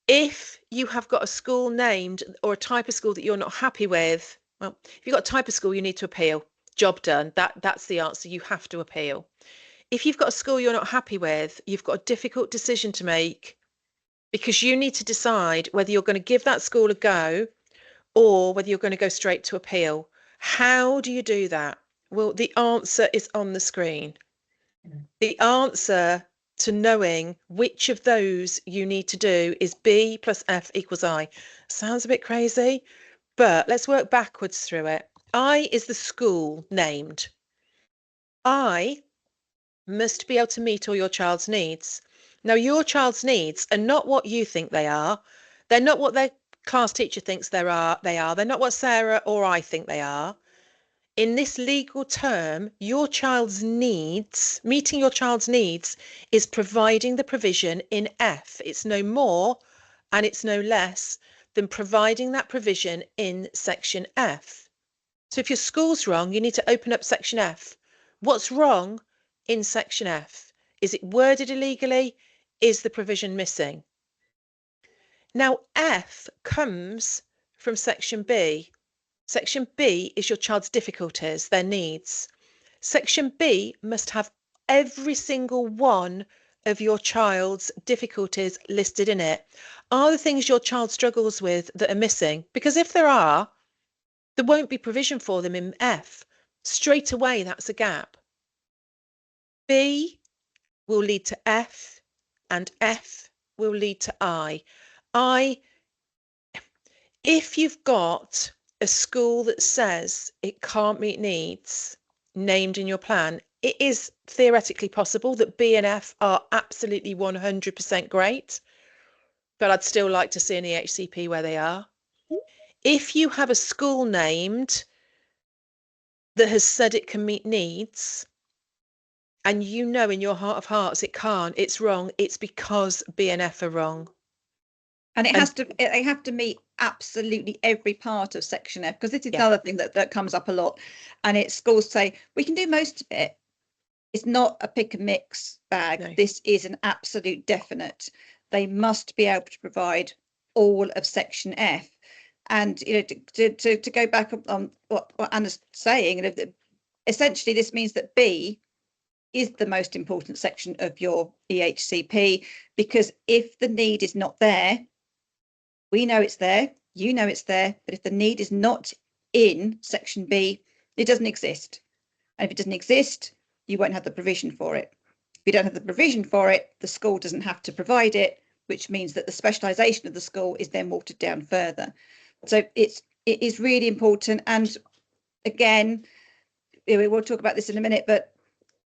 If you have got a school named or a type of school that you're not happy with, well, if you've got a type of school, you need to appeal. Job done. That's the answer. You have to appeal. If you've got a school you're not happy with, you've got a difficult decision to make because you need to decide whether you're going to give that school a go or whether you're going to go straight to appeal. How do you do that? Well, the answer is on the screen. The answer to knowing which of those you need to do is B plus F equals I. Sounds a bit crazy, but let's work backwards through it. I is the school named. I must be able to meet all your child's needs. Now, your child's needs are not what you think they are. They're not what their class teacher thinks they are. They're not what Sarah or I think they are. In this legal term, your child's needs, meeting your child's needs, is providing the provision in F. It's no more and it's no less than providing that provision in section F. So if your school's wrong, you need to open up section F. What's wrong in section F? Is it worded illegally? Is the provision missing? Now, F comes from section B. Section B is your child's difficulties, their needs. Section B must have every single one of your child's difficulties listed in it. Are the things your child struggles with that are missing? Because if there are, there won't be provision for them in F. Straight away, that's a gap. B will lead to F, and F will lead to I. If you've got a school that says it can't meet needs named in your plan, it is theoretically possible that B and F are absolutely 100% great, but I'd still like to see an EHCP where they are. If you have a school named that has said it can meet needs, and you know in your heart of hearts it can't, it's wrong, it's because B and F are wrong. And they have to meet absolutely every part of section F, because this is another thing that comes up a lot. And it's schools say, we can do most of it. It's not a pick and mix bag. No. This is an absolute definite. They must be able to provide all of section F. And, you know, to go back on what Anna's saying, essentially this means that B is the most important section of your EHCP, because if the need is not there, we know it's there, you know it's there, but if the need is not in section B, it doesn't exist. And if it doesn't exist, you won't have the provision for it. If you don't have the provision for it, the school doesn't have to provide it, which means that the specialisation of the school is then watered down further. So it is really important. And again, we'll talk about this in a minute, but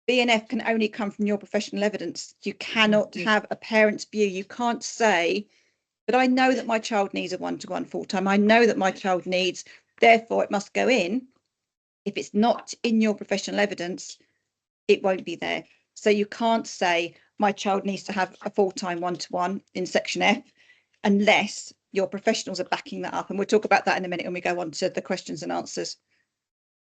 B&F can only come from your professional evidence. You cannot have a parent's view. You can't say, but I know that my child needs a one-to-one full-time. I know that my child needs, therefore it must go in. If it's not in your professional evidence, it won't be there. So you can't say my child needs to have a full-time one-to-one in section F unless your professionals are backing that up. And we'll talk about that in a minute when we go on to the questions and answers.